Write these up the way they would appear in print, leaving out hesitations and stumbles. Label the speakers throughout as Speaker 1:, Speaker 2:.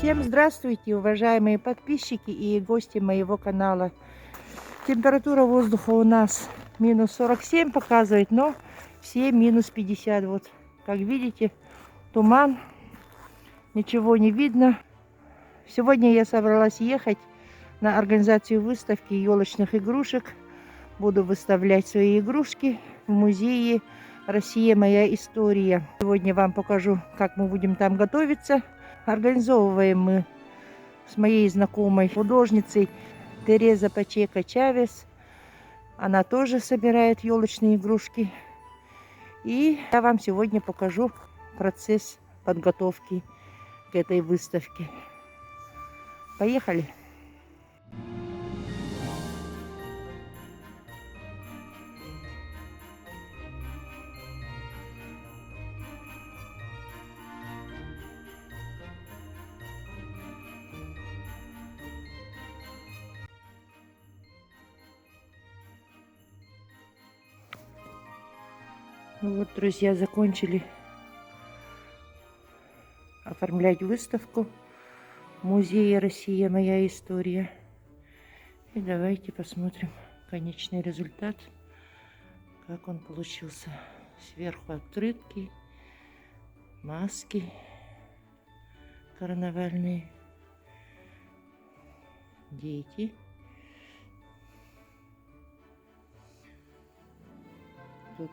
Speaker 1: Всем здравствуйте, уважаемые подписчики и гости моего канала. Температура воздуха у нас минус 47 показывает, но все минус 50. Вот, как видите, туман, ничего не видно. Сегодня я собралась ехать на организацию выставки елочных игрушек. Буду выставлять свои игрушки в музее «Россия. Моя история». Сегодня вам покажу, как мы будем там готовиться. Организовываем мы с моей знакомой художницей Тереза Пачека Чавес. Она тоже собирает елочные игрушки. И я вам сегодня покажу процесс подготовки к этой выставке. Поехали! Ну вот, друзья, закончили оформлять выставку музея «Россия. Моя история». И давайте посмотрим конечный результат, как он получился. Сверху открытки, маски карнавальные, дети. Тут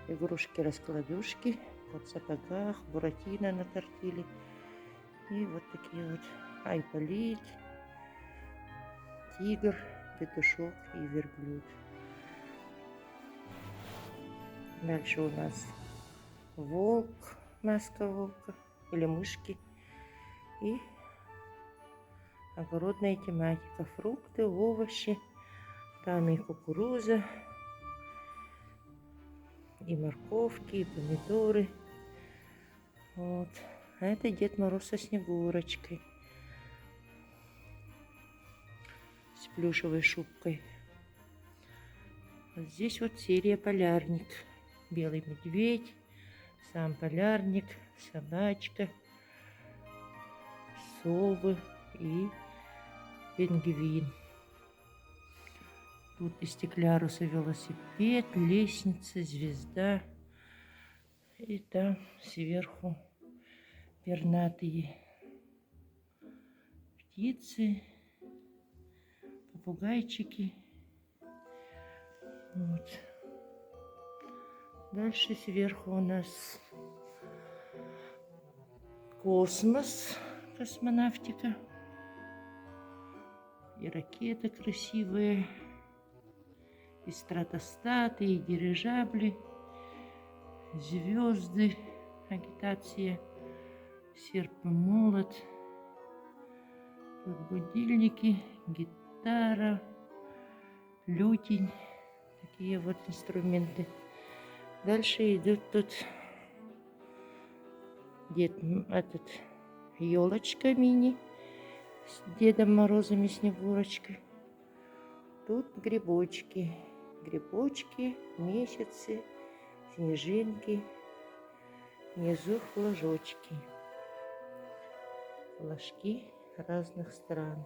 Speaker 1: игрушки-раскладушки, кот в сапогах, Буратино на тортиле. И вот такие вот Айполит, тигр, петушок и верблюд. Дальше у нас волк, маска волка или мышки. И огородная тематика. Фрукты, овощи, там и кукуруза, и морковки, и помидоры. Вот. А это Дед Мороз со Снегурочкой. С плюшевой шубкой. Вот здесь вот серия «Полярник». Белый медведь, сам полярник, собачка, совы и пингвин. Тут из стекляруса велосипед, лестница, звезда. И там сверху пернатые птицы, попугайчики. Вот. Дальше сверху у нас космос, космонавтика. И ракеты красивые, и стратостаты, и дирижабли, звезды, агитация, серп и молот. Тут будильники, гитара, лютень, такие вот инструменты. Дальше идут тут елочка мини с Дедом Морозом и Снегурочкой. Тут грибочки, месяцы, снежинки, внизу флажочки, флажки разных стран.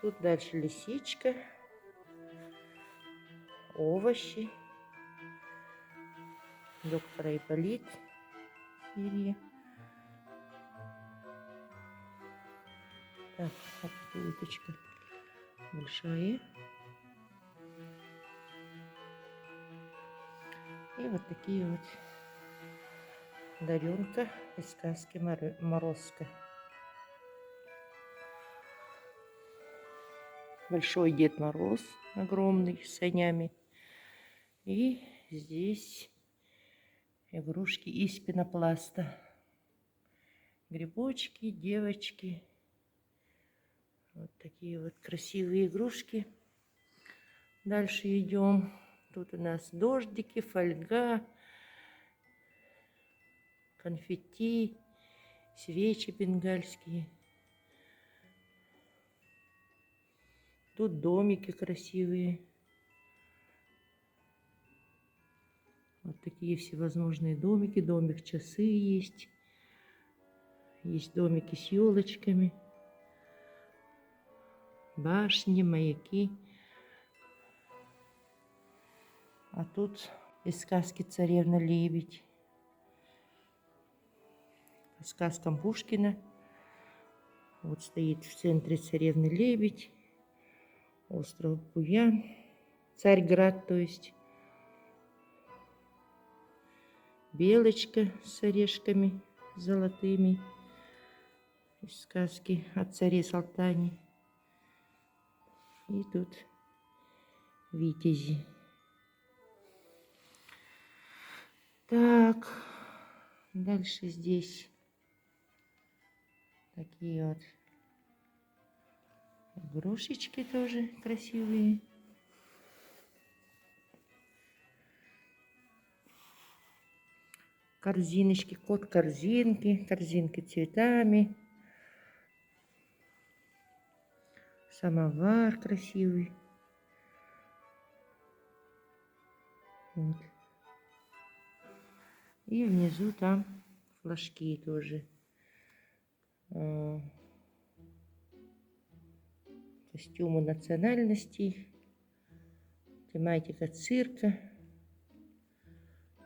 Speaker 1: Тут дальше лисичка, овощи, доктор Айполит, серия. Так, вот эта уточка большая. И вот такие вот Даренка из сказки Морозко. Большой Дед Мороз, огромный, с санями. И здесь игрушки из пенопласта. Грибочки, девочки. Вот такие вот красивые игрушки. Дальше идем. Тут у нас дождики, фольга, конфетти, свечи бенгальские. Тут домики красивые. Вот такие такие всевозможные домики. Домик часы есть. Есть домики с елочками. Башни, маяки. А тут из сказки «Царевна-лебедь». По сказкам Пушкина. Вот стоит в центре царевна-лебедь. Остров Буян. Царьград, то есть. Белочка с орешками золотыми. Из сказки о царе Салтане. И тут витязи. Так, дальше здесь такие вот игрушечки тоже красивые. Корзиночки, кот корзинки, корзинки цветами. Самовар красивый. Вот. И внизу там флажки тоже. Костюмы национальностей. Тематика цирка.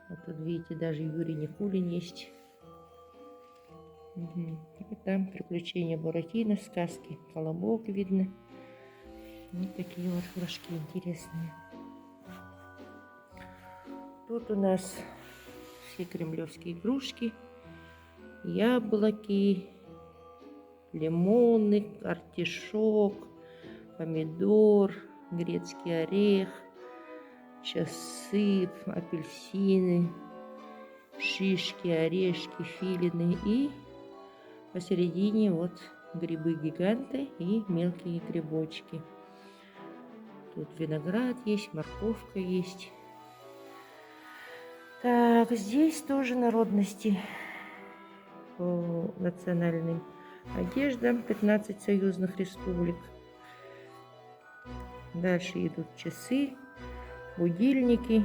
Speaker 1: Вот тут, видите, даже Юрий Никулин есть. И там приключения Буратино, сказки Колобок видно. Вот такие вот флажки интересные. Тут у нас все кремлевские игрушки. Яблоки, лимоны, артишок, помидор, грецкий орех, часы, апельсины, шишки, орешки, филины. И посередине вот грибы-гиганты и мелкие грибочки. Тут виноград есть, морковка есть. Так, здесь тоже народности по национальным одеждам. 15 союзных республик. Дальше идут часы, будильники.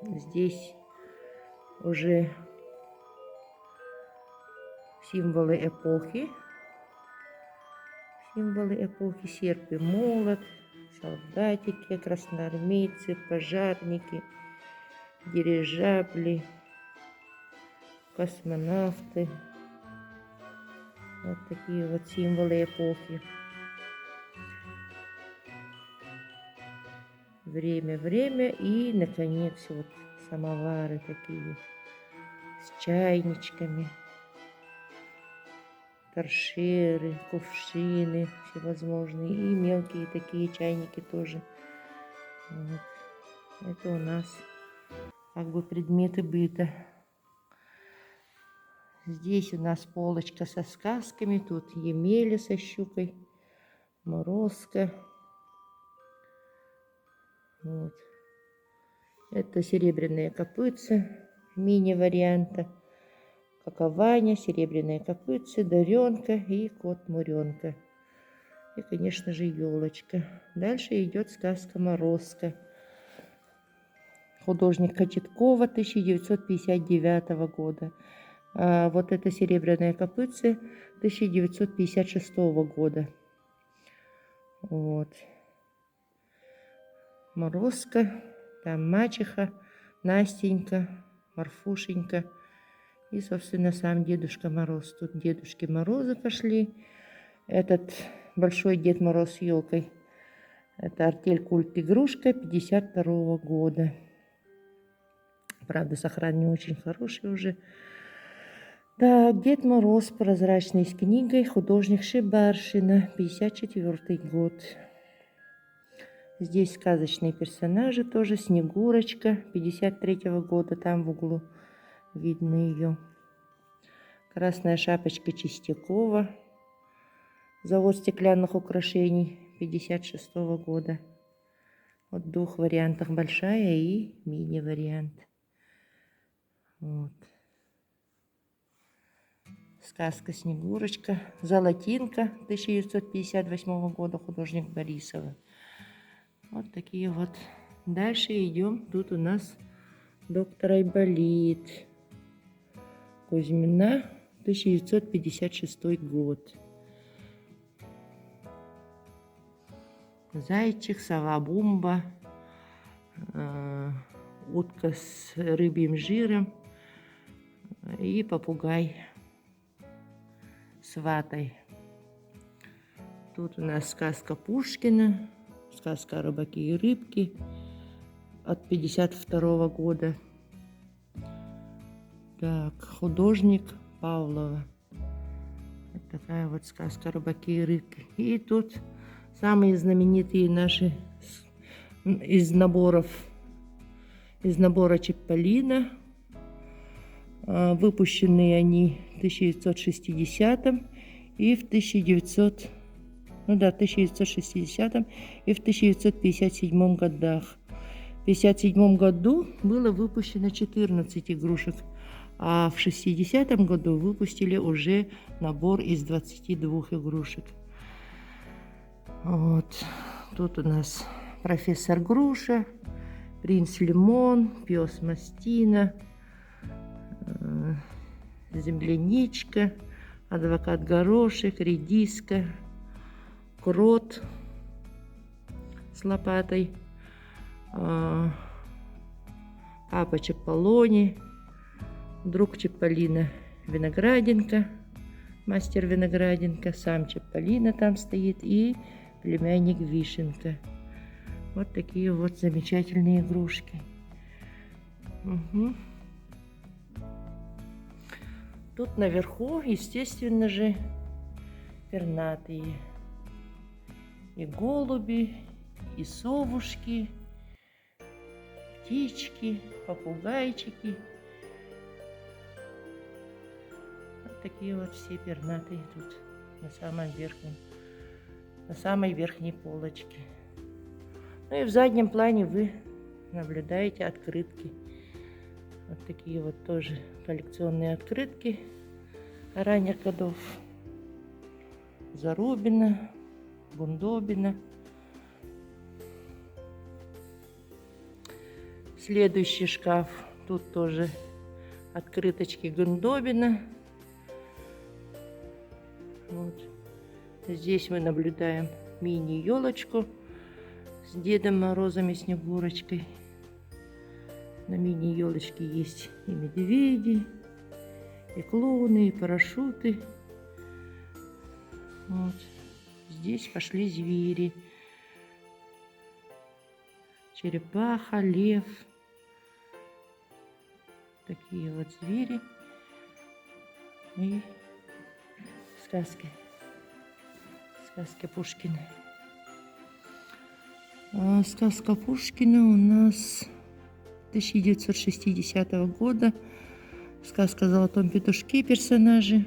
Speaker 1: Здесь уже символы эпохи. Символы эпохи: серп и молот, солдатики, красноармейцы, пожарники, дирижабли, космонавты. Вот такие вот символы эпохи. Время и, наконец, вот самовары такие с чайничками, торшеры, кувшины всевозможные и мелкие такие чайники тоже. Вот. Это у нас как бы предметы быта. Здесь у нас полочка со сказками. Тут Емеля со щукой, Морозко. Вот. Это серебряные копытца мини-варианта. Какованя, серебряные копытцы, Даренка и кот Муренка. И, конечно же, елочка. Дальше идет сказка Морозко. Художник Кочеткова, 1959 года. А вот это серебряные копытцы 1956 года. Вот. Морозко, там мачеха, Настенька, Марфушенька и, собственно, сам Дедушка Мороз. Тут Дедушки Морозы пошли. Этот большой Дед Мороз с елкой. Это артель «Культ Игрушка» 52 года. Правда, сохран не очень хороший уже. Так, Дед Мороз прозрачный с книгой, художник Шибаршина, 54 год. Здесь сказочные персонажи тоже. Снегурочка, 53 года, там в углу видно ее. Красная шапочка Чистякова, завод стеклянных украшений, 56 года. Вот в двух вариантах: большая и мини-вариант. Вот. Сказка Снегурочка, Золотинка, 1958 года, художник Борисова. Вот такие вот Дальше идем. Тут у нас доктор Айболит. Кузьмина, 1956 год. Зайчик, сова Бумба, утка с рыбьим жиром и попугай с ватой. Тут у нас сказка Пушкина, сказка о рыбаке и рыбке от 52 года. Так, художник Павлова. Вот такая вот сказка о рыбаке и рыбке. И тут самые знаменитые наши из набора Чиполлино. Выпущенные они в 1960 и в 1960 и в 1957 годах. В 1957 году было выпущено 14 игрушек, а в 1960 году выпустили уже набор из 22 игрушек. Вот. Тут у нас профессор Груша, принц Лимон, пес Мастина, земляничка, адвокат Горошек, редиска, крот с лопатой, папа Чаполони, друг Чиполлино Винограденко, мастер Винограденко, сам Чиполлино там стоит и племянник Вишенка. Вот такие вот замечательные игрушки. Угу. Тут наверху, естественно же, пернатые. И голуби, и совушки, птички, попугайчики. Вот такие вот все пернатые тут на самом верхнем, на самой верхней полочке. Ну и в заднем плане вы наблюдаете открытки. Вот такие вот тоже коллекционные открытки ранних годов. Зарубина, Гундобина. Следующий шкаф. Тут тоже открыточки Гундобина. Вот. Здесь мы наблюдаем мини-елочку с Дедом Морозом и Снегурочкой. На мини-елочке есть и медведи, и клоуны, и парашюты. Вот. Здесь пошли звери. Черепаха, лев. Такие вот звери. И сказки. Сказки Пушкина. Сказка Пушкина у нас 1960 года. Сказка о золотом петушке, персонажи.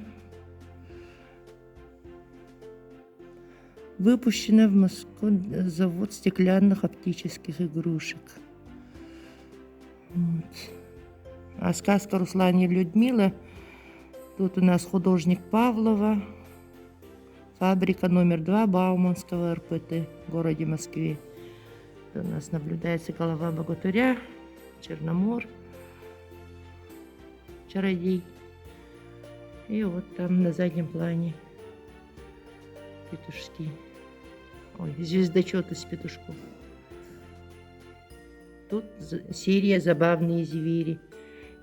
Speaker 1: Выпущена в Москве завод стеклянных оптических игрушек. Вот. А сказка Руслана и Людмила. Тут у нас художник Павлова. Фабрика номер 2 Бауманского РПТ в городе Москве. Тут у нас наблюдается голова богатыря, Черномор, чародей. И вот там на заднем плане петушки. Ой, звездочет из петушков. Тут серия «Забавные звери».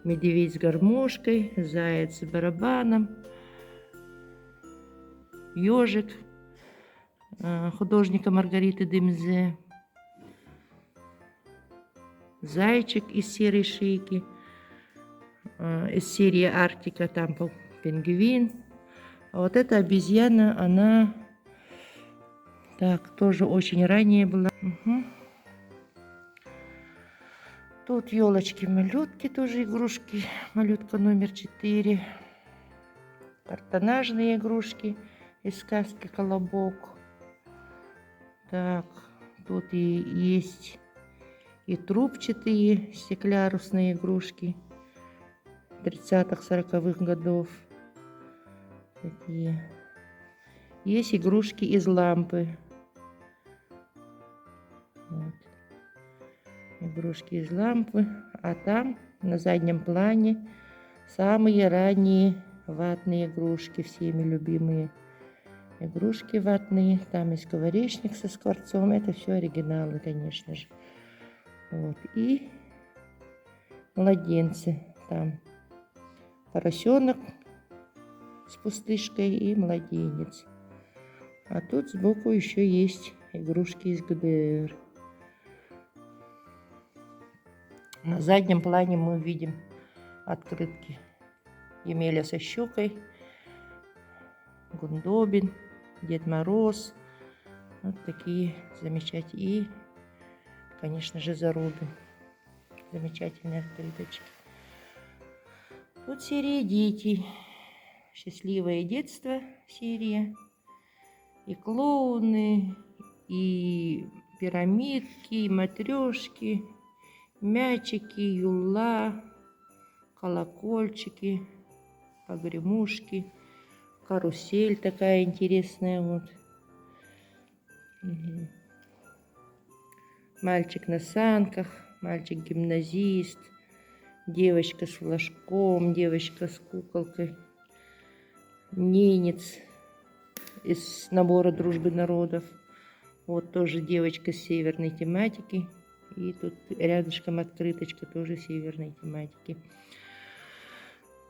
Speaker 1: Медведь с гармошкой, заяц с барабаном, ежик художника Маргариты Демзе, зайчик из серой шейки, из серии Арктика, там пингвин. А вот эта обезьяна, она так тоже очень ранее была. Угу. Тут елочки-малютки, тоже игрушки. Малютка номер 4. Картонажные игрушки из сказки «Колобок». Так, тут и есть и трубчатые стеклярусные игрушки 30-40-х годов. Такие. Есть игрушки из лампы. Вот. игрушки из лампы. А там на заднем плане самые ранние ватные игрушки, всеми любимые игрушки ватные. Там и скворечник со скворцом. Это все оригиналы, конечно же. Вот. И младенцы. Там поросенок с пустышкой и младенец. А тут сбоку еще есть игрушки из ГДР. На заднем плане мы видим открытки Емеля со щукой, Гундобин, Дед Мороз. Вот такие замечательные. И, конечно же, Зарубин. Замечательные открыточки. Тут серия «Дети». «Счастливое детство» серия. И клоуны, и пирамидки, и матрешки, мячики, юла, колокольчики, погремушки, карусель такая интересная вот. Мальчик на санках, мальчик-гимназист, девочка с флажком, девочка с куколкой, ненец из набора «Дружбы народов». Вот тоже девочка с северной тематики. И тут рядышком открыточка тоже северной тематики.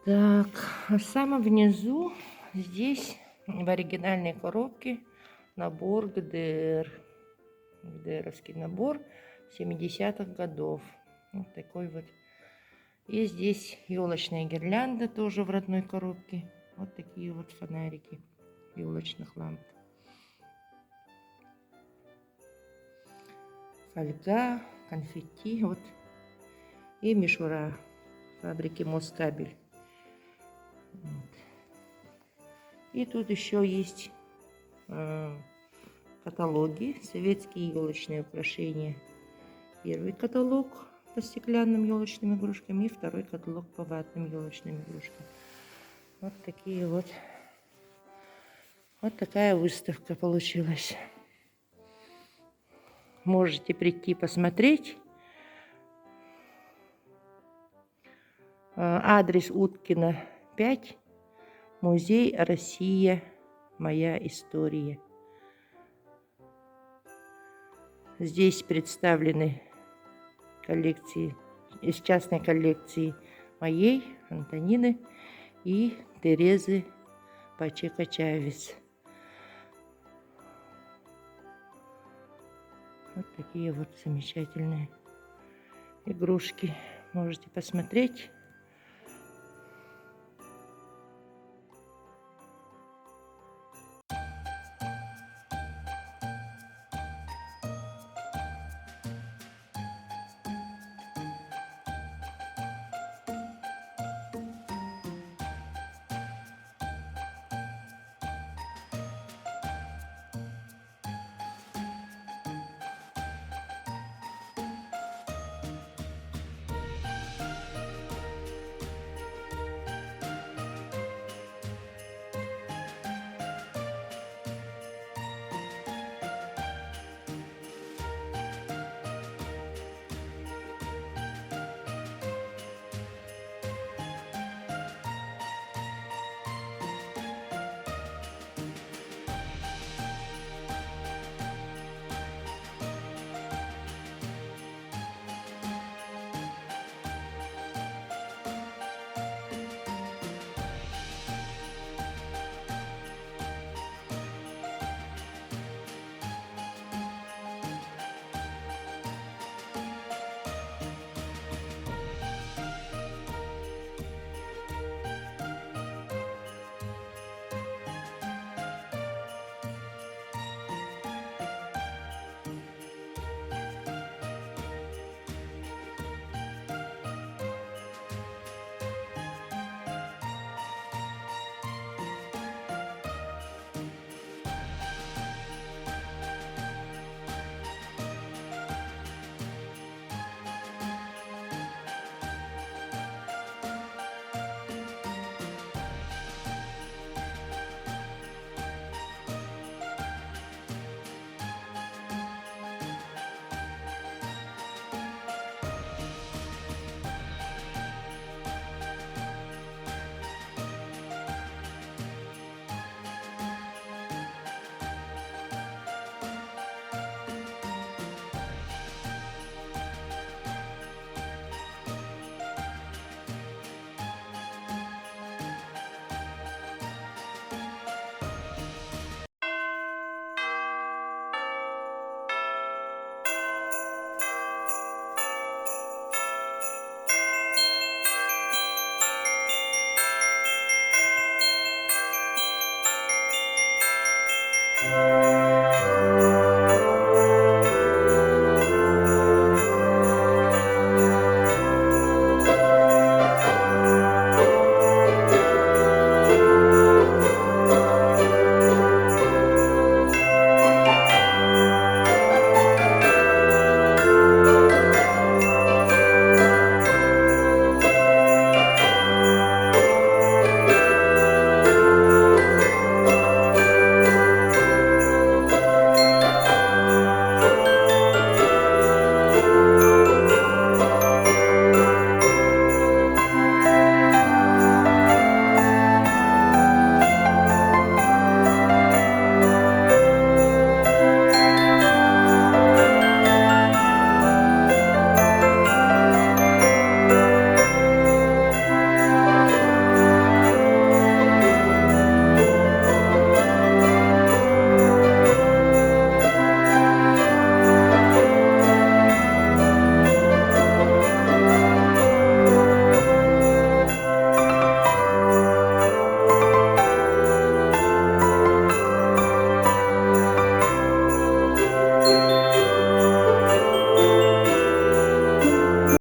Speaker 1: Так, а в самом внизу здесь в оригинальной коробке набор ГДР. ГДРовский набор 70-х годов. Вот такой вот. И здесь елочная гирлянда тоже в родной коробке. Вот такие вот фонарики елочных ламп. Фольга, конфетти, вот. И мишура фабрики Москабель. Вот. И тут еще есть каталоги, советские елочные украшения. Первый каталог по стеклянным елочным игрушкам и второй каталог по ватным елочным игрушкам. Вот такие вот. Вот такая выставка получилась. Можете прийти посмотреть. Адрес Уткина, 5. Музей «Россия. Моя история». Здесь представлены коллекции из частной коллекции моей, Антонины и Терезы Пачека-Чавес. Вот такие вот замечательные игрушки. Можете посмотреть.